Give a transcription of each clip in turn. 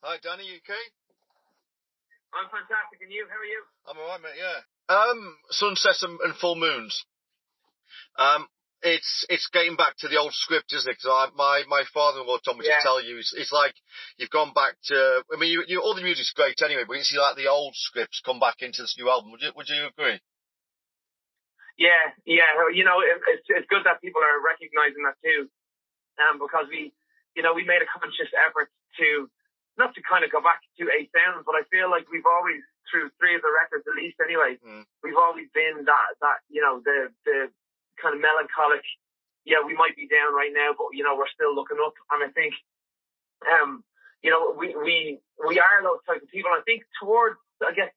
Hi, Danny, you okay? I'm fantastic, and you? How are you? I'm alright, mate, yeah. Sunsets and full moons. It's getting back to the old script, isn't it? Because my father-in-law told me to tell you, it's like you've gone back to, I mean, you all the music's great anyway, but you see like the old scripts come back into this new album. Would you agree? Yeah. You know, it's good that people are recognizing that too, because we made a conscious effort to not to kind of go back to a sound, but I feel like we've always, through three of the records at least, anyway, we've always been that the kind of melancholic. Yeah, we might be down right now, but we're still looking up, and I think we are those types of people. I think towards, I guess,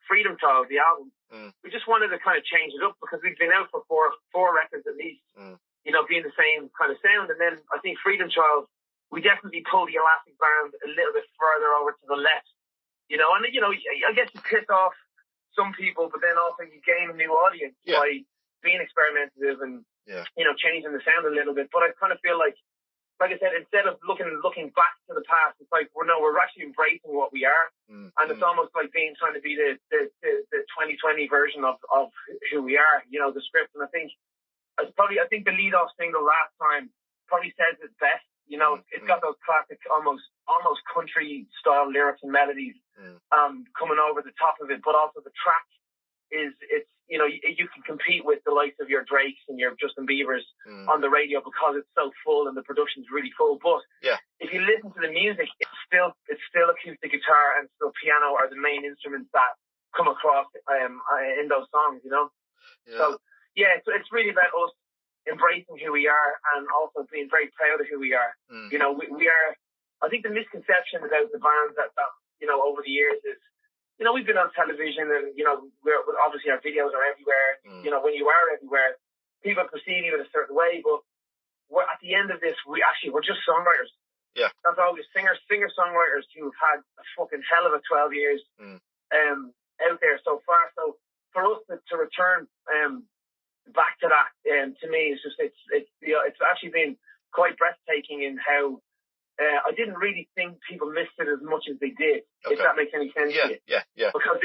Freedom Child, the album, we just wanted to kind of change it up because we've been out for four records at least, being the same kind of sound. And then I think Freedom Child, we definitely pulled the elastic band a little bit further over to the left, and I guess you piss off some people, but then also you gain a new audience by being experimentative and, changing the sound a little bit. But I kind of feel like I said, instead of looking back to the past, it's like we're actually embracing what we are, and it's almost like trying to be the 2020 version of who we are, the script. And I think the lead off single last time probably says it best. It's got those classic almost country style lyrics and melodies coming over the top of it, but also the track you can compete with the likes of your Drakes and your Justin Biebers on the radio because it's so full and the production's really full. But if you listen to the music, it's still acoustic guitar and still piano are the main instruments that come across in those songs, So it's really about us embracing who we are and also being very proud of who we are. We are. I think the misconception about the bands that over the years is, we've been on television and, we're obviously our videos are everywhere. When you are everywhere, people perceive you in a certain way, but at the end of this, we're just songwriters. Yeah. That's all. We're singer-songwriters who've had a fucking hell of a 12 years, out there so far. So for us to return, back to that, to me, it's actually been quite breathtaking in how, I didn't really think people missed it as much as they did, if that makes any sense to you. Yeah. Because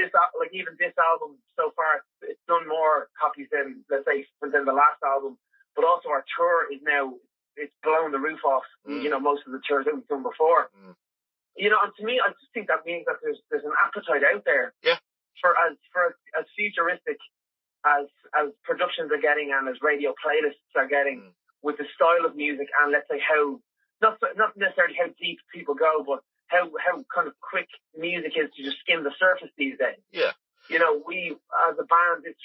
even this album so far, it's done more copies than, let's say, than the last album. But also our tour is now, it's blown the roof off, most of the tours that we've done before. And to me, I just think that means that there's an appetite out there for as futuristic as productions are getting and as radio playlists are getting with the style of music and, let's say, how not necessarily how deep people go, but how kind of quick music is to just skim the surface these days. Yeah. We as a band, it's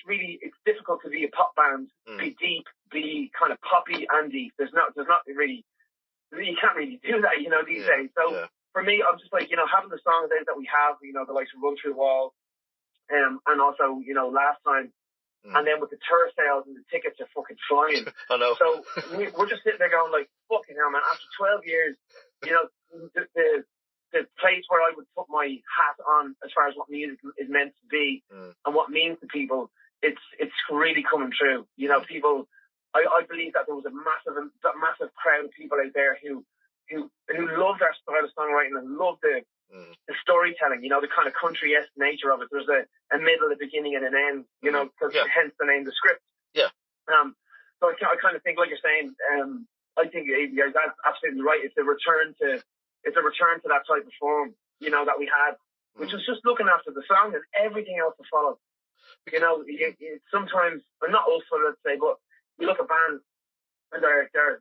difficult to be a pop band, be deep, be kind of poppy and deep. There's not really, you can't really do that, these days. So for me, I'm just like, having the songs out that we have, the likes of Run Through Walls, and also, last time. And then with the tour sales and the tickets are fucking flying. I know. So we're just sitting there going like, fucking hell, man, after 12 years, the place where I would put my hat on as far as what music is meant to be and what it means to people, it's really coming true. People, I believe that there was a massive crowd of people out there who loved our style of songwriting and loved the storytelling, the kind of country-esque nature of it. There's a middle, a beginning, and an end, because hence the name, the script. Yeah. So I kind of think, like you're saying, I think you're absolutely right. It's a return to that type of form, that we had, which was just looking after the song and everything else to follow. Sometimes, or not us, let's say, but you look at bands and they're out there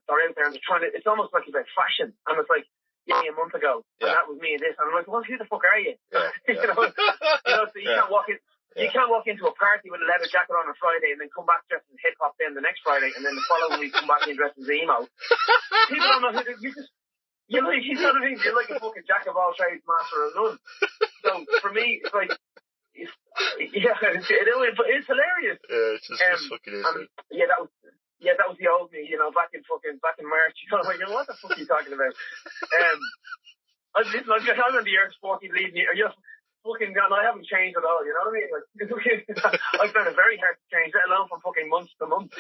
and they're trying to. It's almost like about fashion, and it's like. A month ago, and that was me and this, and I'm like, well, who the fuck are you? So you can't walk in. You can't walk into a party with a leather jacket on Friday and then come back dressed as hip hop then the next Friday, and then the following week come back in dressed as emo. People don't know who you just. You know what I mean? You're like a fucking jack of all trades, master of none. So for me, it's like, it's hilarious. Yeah, it's just fucking is. That was the old me, back in March. Like, what the fuck are you talking about? I'm on the earth fucking leaving you. Fucking gone. I haven't changed at all, you know what I mean? Like, I found it very hard to change, let alone from fucking month to month,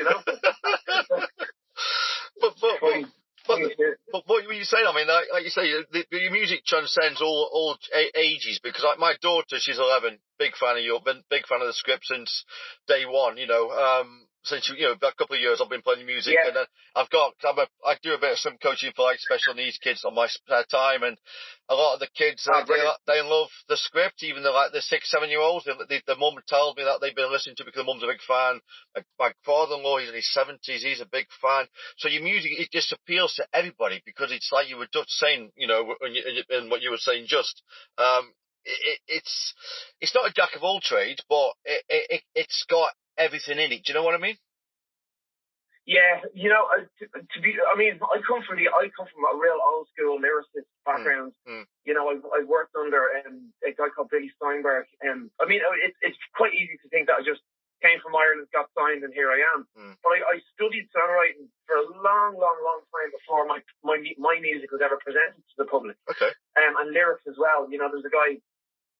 But But what were you saying? I mean, like you say, your music transcends all ages, because like my daughter, she's 11, big fan of you, been big fan of the script since day one. Since a couple of years I've been playing music, and then I do a bit of some coaching for like special needs kids on my spare time, and a lot of the kids they love the script, even the 6-7-year-olds. The mum tells me that they've been listening to it because the mum's a big fan. My father-in-law, he's in his 70s, he's a big fan. So your music, it just appeals to everybody, because it's like you were just saying, and what you were saying it's not a jack of all trades, but it's got everything in it. Do you know what I mean? Yeah, I come from a real old school lyricist background. I've worked under a guy called Billy Steinberg. It's quite easy to think that I just came from Ireland, got signed, and here I am. But I studied songwriting for a long, long, long time before my music was ever presented to the public. Okay. And lyrics as well. There's a guy,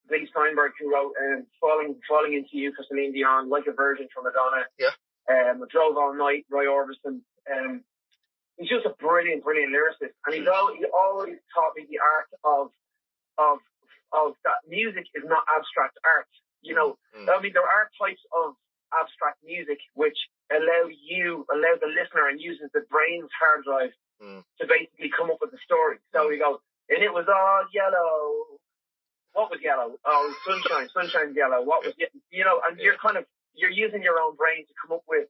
Billy Steinberg, who wrote Falling Into You for Celine Dion, Like a Virgin for Madonna. Yeah. I Drove All Night, Roy Orbison. He's just a brilliant, brilliant lyricist. And he always taught me the art of that music is not abstract art. There are types of abstract music which allow the listener and uses the brain's hard drive to basically come up with a story. So you go, and it was all yellow. What was yellow? Oh, sunshine. Sunshine's yellow. What was, and you're using your own brain to come up with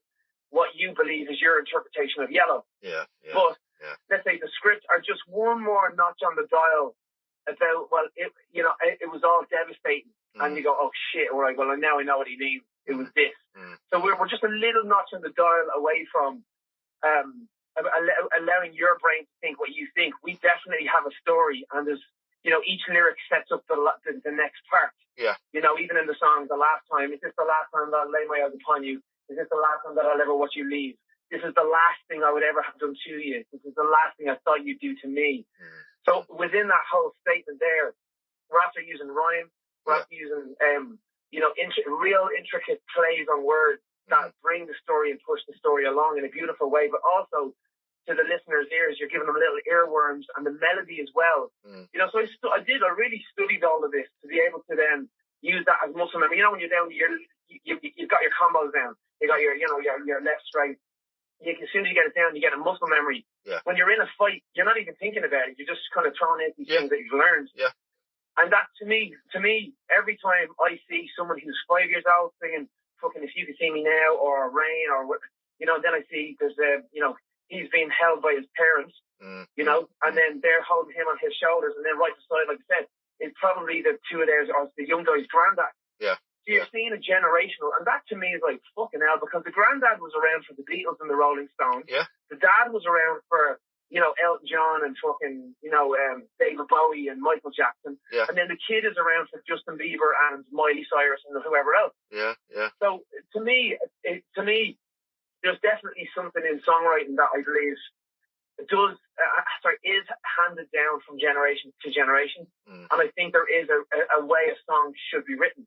what you believe is your interpretation of yellow. Yeah. But let's say the scripts are just one more notch on the dial about, it was all devastating. And you go, oh shit, all right, well, now I know what he means. It was this. So we're just a little notch on the dial away from allowing your brain to think what you think. We definitely have a story, and there's, each lyric sets up the next part. Yeah. Even in the song, the last time, is this the last time that I'll lay my eyes upon you? Is this the last time that I'll ever watch you leave? This is the last thing I would ever have done to you. This is the last thing I thought you'd do to me. So within that whole statement there, we're after using rhyme, we're after using, real intricate plays on words that bring the story and push the story along in a beautiful way, but also to the listener's ears, you're giving them little earworms, and the melody as well. So I really studied all of this to be able to then use that as muscle memory. When you're down, you've got your combos down, you got your left, right. As soon as you get it down, you get a muscle memory. Yeah. When you're in a fight, you're not even thinking about it. You're just kind of throwing out these things that you've learned. Yeah. And that to me, every time I see someone who's 5 years old singing fucking If You Could See Me Now or Rain or what, then I see there's he's being held by his parents, and then they're holding him on his shoulders, and then right beside, like I said, is probably the two of theirs, or the young guy's granddad. Yeah. So you're seeing a generational, and that to me is like fucking hell, because the granddad was around for the Beatles and the Rolling Stones. Yeah. The dad was around for, Elton John and fucking, David Bowie and Michael Jackson. Yeah. And then the kid is around for Justin Bieber and Miley Cyrus and whoever else. Yeah, yeah. So to me, there's definitely something in songwriting that I believe is handed down from generation to generation. And I think there is a way a song should be written.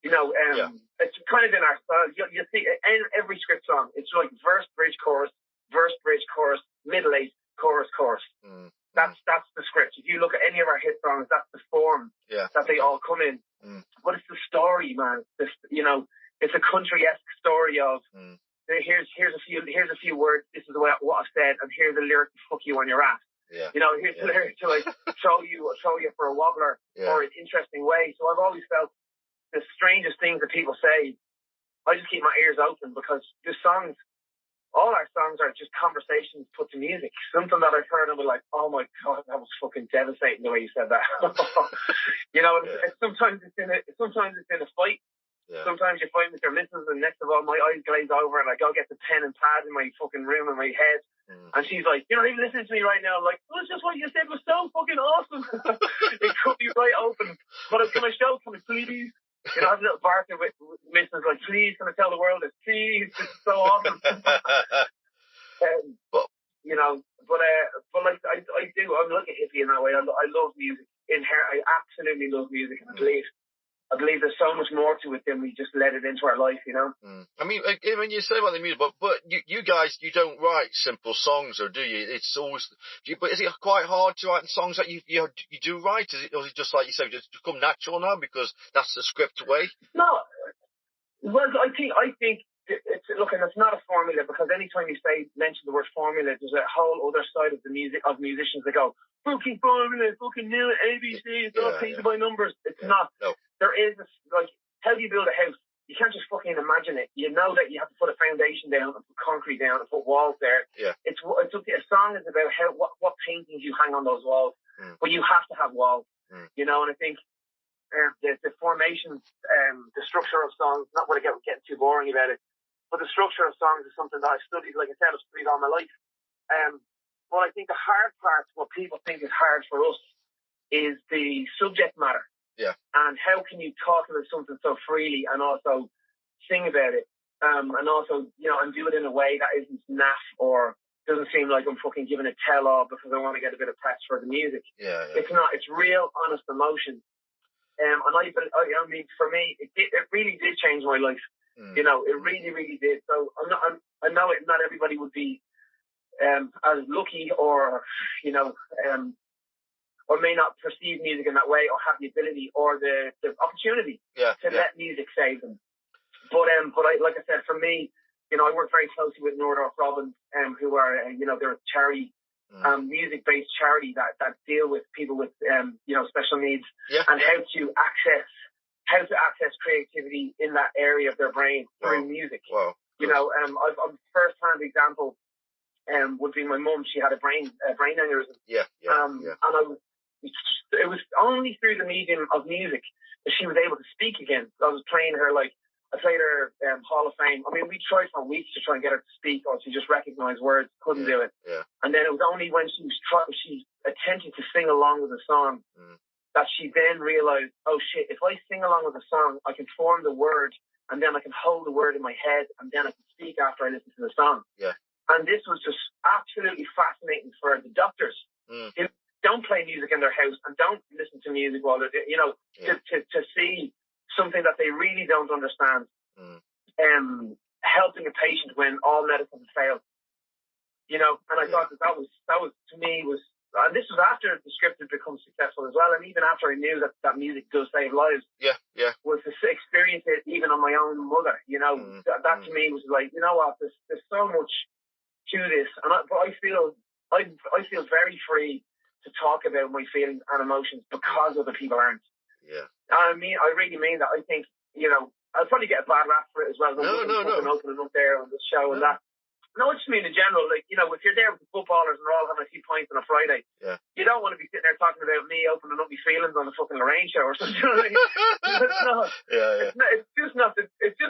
It's kind of in our style. You see, in every script song, it's like verse, bridge, chorus, middle eight, chorus. That's the script. If you look at any of our hit songs, that's the form that they all come in. But it's the story, man. It's a country-esque story of here's a few words. This is what I've said, and here's a lyric to fuck you on your ass. Yeah. Here's a lyric to like show you for a wobbler or an interesting way. So I've always felt the strangest things that people say, I just keep my ears open, because the songs, all our songs are just conversations put to music. Something that I've heard and I'm like, oh my God, that was fucking devastating the way you said that. Sometimes it's in a fight. Yeah. Sometimes you're fighting with your missus, and next of all, my eyes glaze over, and I go get the pen and pad in my fucking room in my head, and she's like, "You're not even listening to me right now." I'm like, "Well, it's just what you said was so fucking awesome." It could be right open, but can I show? Can I please? I have a little barker with missus, like, "Please, can I tell the world this? Please, it's so awesome." But like I do. I'm like a hippie in that way. I love music. I absolutely love music, and I believe I believe there's so much more to it than we just let it into our life, you know? I mean, you say about the music, but you guys, you don't write simple songs, or do you? It's always, but is it quite hard to write the songs that you do write? Or is it just like you say, just become natural now because that's the script way? No, well, I think it's, look, and it's not a formula, because anytime you mention the word formula, there's a whole other side of musicians that go, fucking formula, fucking new ABC, it's all painted by numbers. It's not. No. There is, like, how do you build a house? You can't just fucking imagine it. You know that you have to put a foundation down and put concrete down and put walls there. Yeah. It's a song is about what paintings you hang on those walls. But you have to have walls. You know, and I think the formation, the structure of songs, not want to get too boring about it, but the structure of songs is something that I've studied, like I said, I've studied all my life. But I think the hard part, what people think is hard for us, is the subject matter. Yeah. And how can you talk about something so freely and also sing about it? And also, you know, and do it in a way that isn't naff or doesn't seem like I'm fucking giving a tell-all because I want to get a bit of press for the music. Yeah. It's not. It's real, honest emotion. And I mean, for me, it really did change my life. You know, it really, really did. So I know not everybody would be as lucky or, you know, or may not perceive music in that way or have the ability or the opportunity to let music save them. But like I said, for me, you know, I work very closely with Nordoff Robbins, who are, you know, they're a charity, music-based charity that deal with people with, you know, special needs and how to access creativity in that area of their brain through music. Wow. You know, a first-hand example would be my mum. She had a brain aneurysm. And it was only through the medium of music that she was able to speak again. I was playing her, like, I played her Hall of Fame. I mean, we tried for weeks to try and get her to speak or to just recognize words. Couldn't do it. Yeah. And then it was only when she attempted to sing along with a song that she then realized, oh shit, if I sing along with a song, I can form the word and then I can hold the word in my head and then I can speak after I listen to the song. Yeah. And this was just absolutely fascinating for the doctors who don't play music in their house and don't listen to music while they're, you know, to see something that they really don't understand, helping a patient when all medicine failed, you know. And I thought that was to me was, and this was after the script had become successful as well, and even after I knew that music does save lives. Was to experience it even on my own mother, you know. That to me was like, you know what, there's so much to this, but I feel very free to talk about my feelings and emotions because other people aren't. Yeah. I mean, I really mean that. I think, you know, I'll probably get a bad rap for it as well. No. Opening up there on this show and that. No, I just mean in general, like, you know, if you're there with the footballers and they're all having a few pints on a Friday, you don't want to be sitting there talking about me opening up my feelings on the fucking Lorraine show or something. You know what I mean? It's just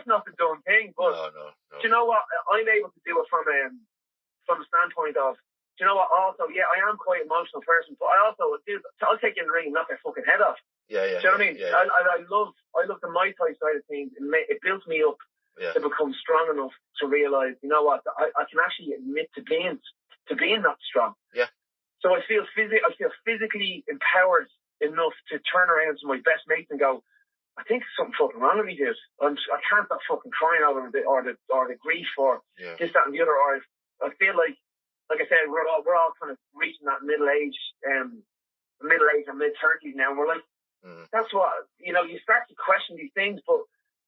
not the done thing. But no. Do you know what? I'm able to do it from a standpoint of, do you know what? Also, I am quite an emotional person, but I'll take you in the ring and knock their fucking head off. Do you know what I mean? I love the Muay Thai side of things. It built me up to become strong enough to realize, you know what, I can actually admit to being not strong. Yeah. So I feel physically empowered enough to turn around to my best mates and go, I think there's something fucking wrong with me, dude. I can't stop fucking crying over the grief or this, that, and the other. Or I feel like I said, we're all kind of reaching that middle age and mid-30s now, and we're like, that's what, you know, you start to question these things, but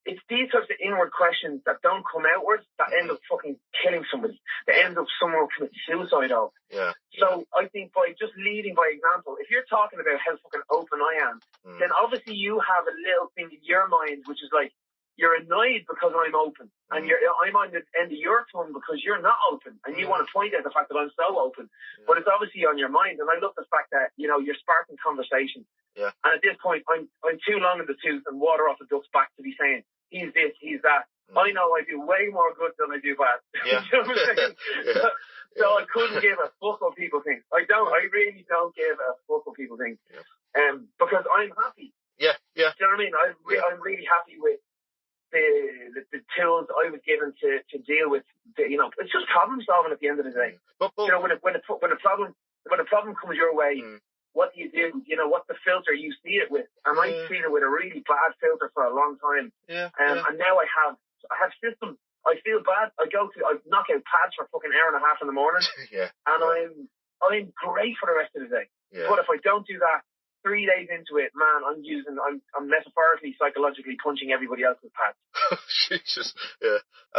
it's these types of inward questions that don't come outwards that end up fucking killing somebody. That end up someone commit suicide of. Yeah. So I think by just leading by example, if you're talking about how fucking open I am, then obviously you have a little thing in your mind which is like, you're annoyed because I'm open, and I'm on the end of your tongue because you're not open, and you want to point out the fact that I'm so open, but it's obviously on your mind. And I love the fact that, you know, you're sparking conversation. Yeah. And at this point, I'm too long in the tooth and water off the duck's back to be saying he's this, he's that. I know I do way more good than I do bad. Yeah. You know what I'm saying? So I couldn't give a fuck what people think. I really don't give a fuck what people think. Yeah. Because I'm happy. Yeah. Yeah. Do you know what I mean? I'm really happy with the tools I was given to deal with, you know, it's just problem solving at the end of the day. But you know, when a problem comes your way, what do you do? You know, what's the filter you see it with? And I treated it with a really bad filter for a long time. And now I have systems. I feel bad. I knock out pads for fucking hour and a half in the morning. And I'm great for the rest of the day. But if I don't do that, 3 days into it, man, I'm metaphorically, psychologically punching everybody else with pads. Jesus,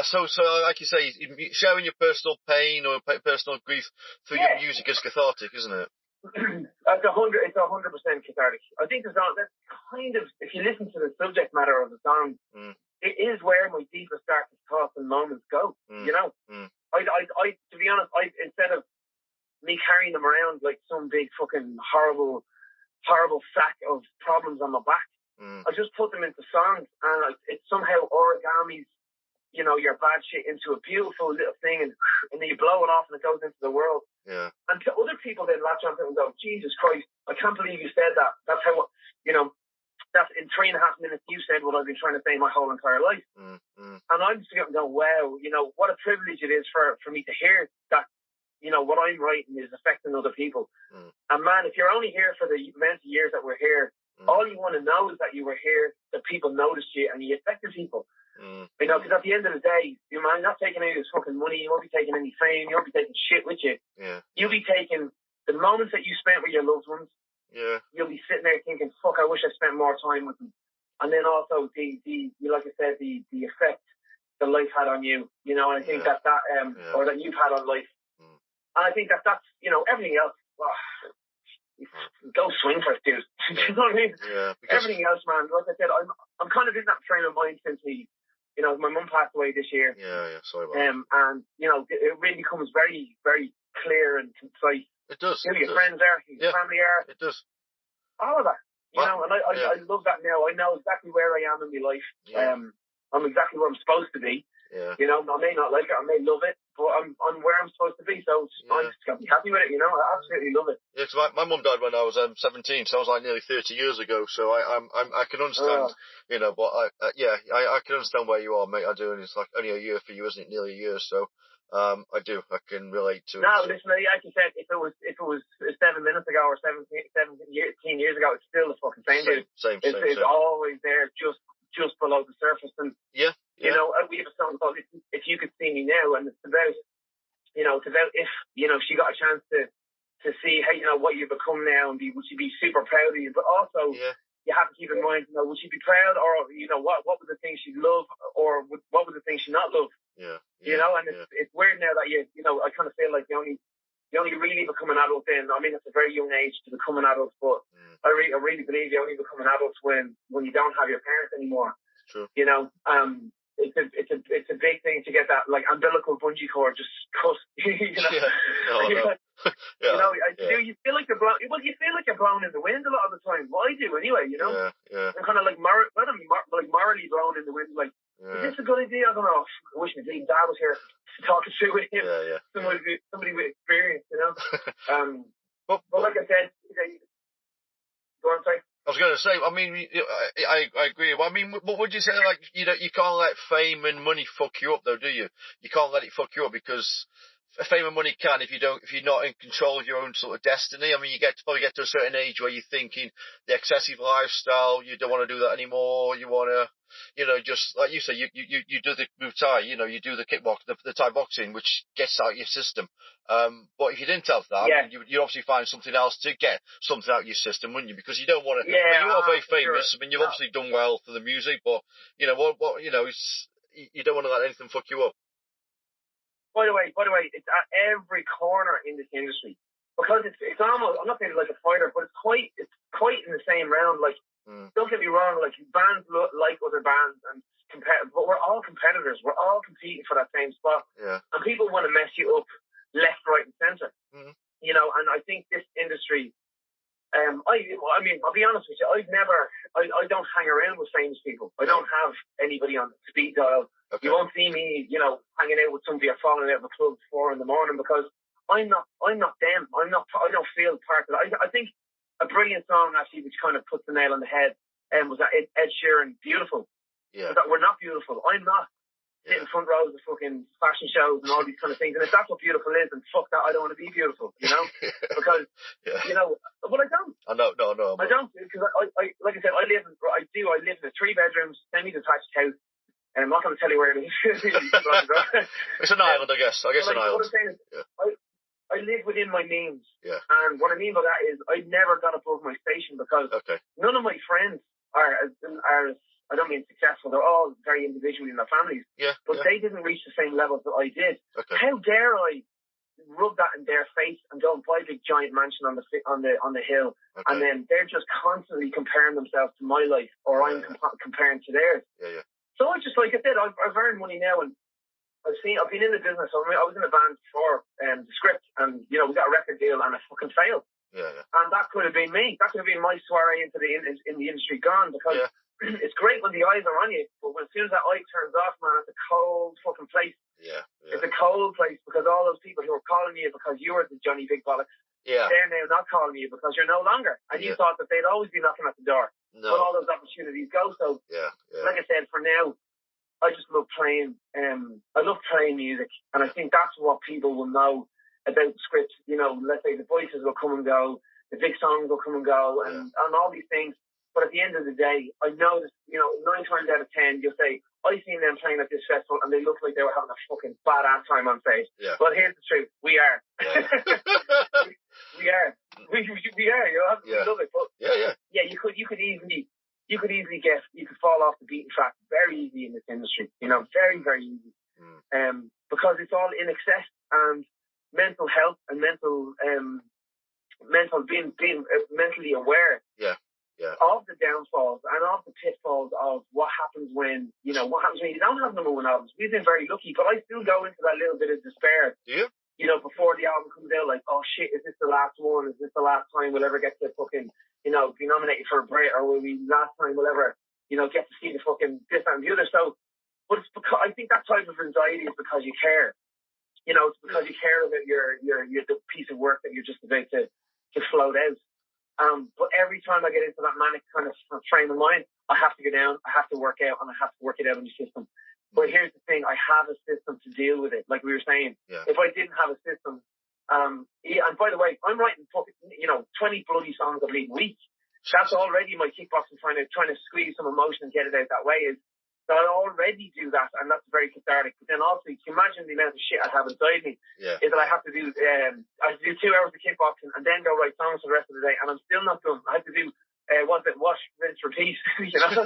So, like you say, sharing your personal pain or personal grief through your music is cathartic, isn't it? It's 100% cathartic. I think that's kind of, if you listen to the subject matter of the song, it is where my deepest, darkest thoughts and moments go. You know, I to be honest, instead of me carrying them around like some big fucking horrible sack of problems on my back, I just put them into songs, and it somehow origamis, you know, your bad shit into a beautiful little thing, and then you blow it off and it goes into the world. And to other people, they latch onto it and go, Jesus Christ, I can't believe you said that. That's how, you know, that's in 3.5 minutes you said what I've been trying to say my whole entire life. And I'm just going, wow, you know, what a privilege it is for me to hear that, you know, what I'm writing is affecting other people. And man, if you're only here for the amount of years that we're here, all you want to know is that you were here, that people noticed you, and you affected people. You know, because at the end of the day, you're not taking any of this fucking money, you won't be taking any fame, you won't be taking shit with you. You'll be taking the moments that you spent with your loved ones. You'll be sitting there thinking, fuck, I wish I spent more time with them. And then also the like I said, the effect that life had on you, you know, and I think that or that you've had on life. And I think that's, you know, everything else, go swing for it, dude. You know what I mean? Everything else, man, like I said, I'm kind of in that frame of mind since you know, my mum passed away this year. Sorry about that. And, you know, it really becomes very, very clear and concise. It does. Who your friends are, who your family are. It does. All of that. You know, and I love that now. I know exactly where I am in my life. I'm exactly where I'm supposed to be. You know, I may not like it, I may love it, but I'm where I'm supposed to be, so I'm just going to be happy with it, you know. I absolutely love it. Yeah, because my mum died when I was 17, so I was like nearly 30 years ago, so I can understand, you know, but I can understand where you are, mate, I do, and it's like only a year for you, isn't it? Nearly a year, so I can relate to it. No, listen, like you said, if it was 7 minutes ago or 17 years ago, it's still the fucking same, dude. It's always there, just below the surface, and you know, we have a song called "If You Could See Me Now," and it's about, you know, if, you know, she got a chance to see, hey, you know, what you've become now, and would she be super proud of you? But also, you have to keep in mind, you know, would she be proud, or, you know, what were the things she'd love, or what were the things she'd not love? You know, and it's weird now that you know, I kind of feel like you only really become an adult then. I mean, it's a very young age to become an adult, but I really believe you only become an adult when you don't have your parents anymore. True. You know, it's a big thing to get that, like, umbilical bungee cord just cut. You know, you feel like you're blown. Well, you feel like you're blown in the wind a lot of the time. Well, I do anyway. You know, I'm kind of like morally blown in the wind. Like, is this a good idea? I don't know. I wish my dad was here talking through with him. Somebody with experience. You know. But like I said, go on, sorry. I was going to say, I mean, I agree. I mean, but would you say, like, you know, you can't let fame and money fuck you up, though, do you? You can't let it fuck you up, because fame and money can if you're not in control of your own sort of destiny. I mean, you probably get to a certain age where you're thinking the excessive lifestyle, you don't want to do that anymore. You want to, you know, just like you say, you do the Muay Thai, you know, you do the kickbox, the Thai boxing, which gets out your system. But if you didn't have that, I mean, you'd obviously find something else to get something out of your system, wouldn't you? Because you don't want to. You are very famous. Sure. I mean, you've obviously done well for the music, but you know what? You know, you don't want to let anything fuck you up. By the way, it's at every corner in this industry, because it's almost, I'm not saying it's like a fighter, but it's quite in the same round. Like, don't get me wrong, like, bands like other bands and but we're all competitors. We're all competing for that same spot, and people want to mess you up left, right, and centre. You know, and I think this industry. I mean, I'll be honest with you. I don't hang around with famous people. I don't have anybody on speed dial. Okay. You won't see me, you know, hanging out with somebody or falling out of a club 4 a.m, because I'm not them. I don't feel part of it. I think a brilliant song, actually, which kind of puts the nail on the head, was that Ed Sheeran, "Beautiful." That we're not beautiful. I'm not. sitting front rows of fucking fashion shows and all these kind of things. And if that's what beautiful is, then fuck that, I don't want to be beautiful, you know? Because, you know, but I don't. I know, no. I don't, because I like I said, I live in a 3-bedroom, semi-detached house. And I'm not going to tell you where it is. It's an island, I guess. It's an island. What I'm saying is, I live within my means. Yeah. And what I mean by that is I never got above my station because none of my friends are I don't mean successful, they're all very individual in their families. Yeah. But they didn't reach the same levels that I did. Okay. How dare I rub that in their face and go and buy a big giant mansion on the hill, and then they're just constantly comparing themselves to my life, or I'm comparing to theirs. Yeah, yeah. So I just, like I said, I've earned money now, and I've been in the business. I was in a band before the Script, and you know we got a record deal, and I fucking failed. Yeah, yeah. And that could have been me. That could have been my soiree into the industry gone, because it's great when the eyes are on you, but as soon as that eye turns off, man, it's a cold fucking place. Yeah, yeah. It's a cold place, because all those people who were calling you because you were the Johnny Big Bollocks, they're now not calling you because you're no longer, and you thought that they'd always be knocking at the door. No. But all those opportunities go. So, like I said, for now, I just love playing. I love playing music, and I think that's what people will know about Scripts. You know, let's say the voices will come and go, the big songs will come and go, and all these things. But at the end of the day, I know that, you know, 9 times out of 10, you'll say, I've seen them playing at this festival, and they look like they were having a fucking badass time on stage. Yeah. But here's the truth: we are. Yeah. we are. We are. You know, we love it. But yeah, you could easily fall off the beaten track very easy in this industry. You know, very, very easy. Because it's all in excess, and mental health and being mentally aware. Yeah. Yeah. Of the downfalls and of the pitfalls of what happens when you don't have number one albums. We've been very lucky, but I still go into that little bit of despair. Yeah. You know, before the album comes out, like, oh shit, is this the last one? Is this the last time we'll ever get to fucking, you know, be nominated for a Brit, or will we last time we'll ever, you know, get to see the fucking this and the other? So, but it's because I think that type of anxiety is because you care. You know, it's because you care about your the piece of work that you're just about to float out. But every time I get into that manic kind of frame of mind, I have to go down, I have to work out, and I have to work it out in the system. But here's the thing, I have a system to deal with it. Like we were saying, if I didn't have a system, and by the way, I'm writing 20 bloody songs a week. That's already my kickboxing, trying to squeeze some emotion and get it out that way. Is that I already do that, and that's very cathartic. But then also, you can imagine the amount of shit I have inside me. Yeah. Is that I have to do 2 hours of kickboxing and then go write songs for the rest of the day, and I'm still not done. I have to do wash, rinse, repeat. You know.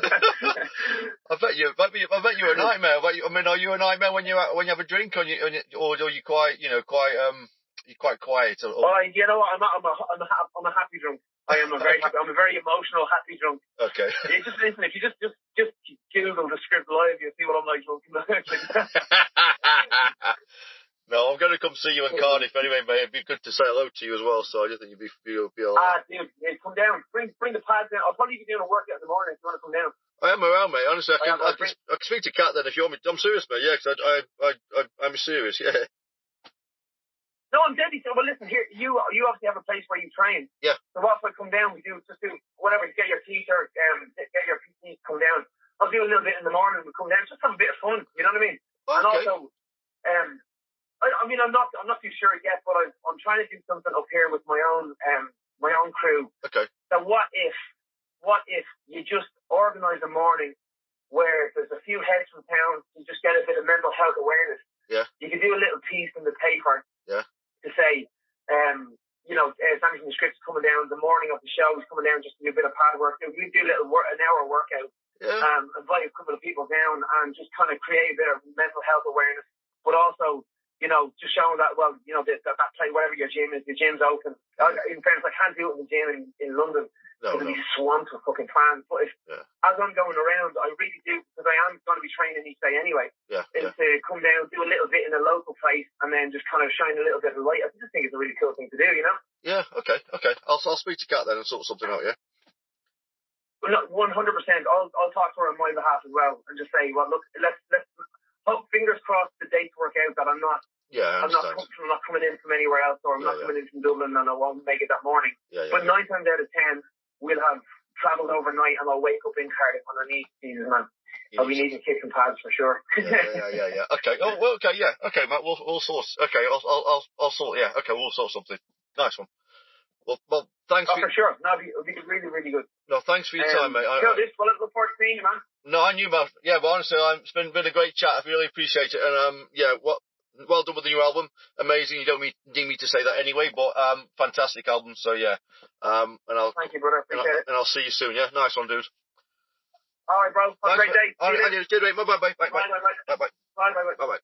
I bet you're a nightmare. I mean, are you a nightmare when you have a drink, or are you quite you're quite quiet? Or... Well, you know what? I'm a happy drunk. I am a very happy. I'm a very emotional, happy drunk. Okay. Just listen. If you just Google the Script live, you'll see what I'm like drunk. No, I'm going to come see you in Cardiff anyway, mate. It'd be good to say hello to you as well. So I just think you'd be all right. Dude, come down. Bring the pads down. I'll probably be doing a workout in the morning if you want to come down. I am around, mate. Honestly, I can speak to Kat then if you want me. I'm serious, mate. Yeah, because I'm serious. Yeah. No, I'm deadly. Well, listen here. You obviously have a place where you train. Yeah. So what if I come down? We do whatever. Get your t-shirt. Get your PT. Come down. I'll do a little bit in the morning. We come down. Just have a bit of fun. You know what I mean? Okay. And also, I mean, I'm not too sure yet, but I'm trying to do something up here with my own crew. Okay. So what if you just organise a morning where there's a few heads from town, you just get a bit of mental health awareness. Yeah. You can do a little piece in the paper. Yeah. To say, Sammy from the Script's coming down the morning of the show. He's coming down just to do a bit of pad work. We do an hour workout. Yeah. Invite a couple of people down and just kind of create a bit of mental health awareness, but also, just showing that, well, that play, whatever your gym is, the gym's open. In fairness, I can't do it in the gym in London. It'll be swamped with fucking fans. But as I'm going around, I really do, because I am going to be training each day anyway, is to come down, do a little bit in a local place, and then just kind of shine a little bit of light. I just think it's a really cool thing to do, you know? Yeah, okay. I'll speak to Kat then and sort something out, yeah? Well, 100%. I'll talk to her on my behalf as well, and just say, well, look, let's hope, fingers crossed, the dates work out that I'm not coming in from anywhere else, or I'm not coming in from Dublin, and I won't make it that morning. But 9 times out of 10, we'll have travelled overnight, and I'll wake up in Cardiff underneath. Jesus, man. I'll be needing kicking pads for sure. Yeah. Okay. Oh, well, okay, yeah. Okay, Matt, we'll sort. Okay, I'll sort. Yeah. Okay, we'll sort something. Nice one. Well, thanks. For sure. No, it'll be really, really good. No, thanks for your time, mate. Well, I look forward to seeing you, man. No, I knew, man. Yeah, but honestly, it's been a great chat. I really appreciate it, and yeah, well done with the new album. Amazing. You don't need me to say that anyway, but fantastic album. So yeah, and thank you, brother. Appreciate it. And I'll see you soon. Yeah, nice one, dude. All right, bro. Have a great day. All right, good, mate. Bye. Bye.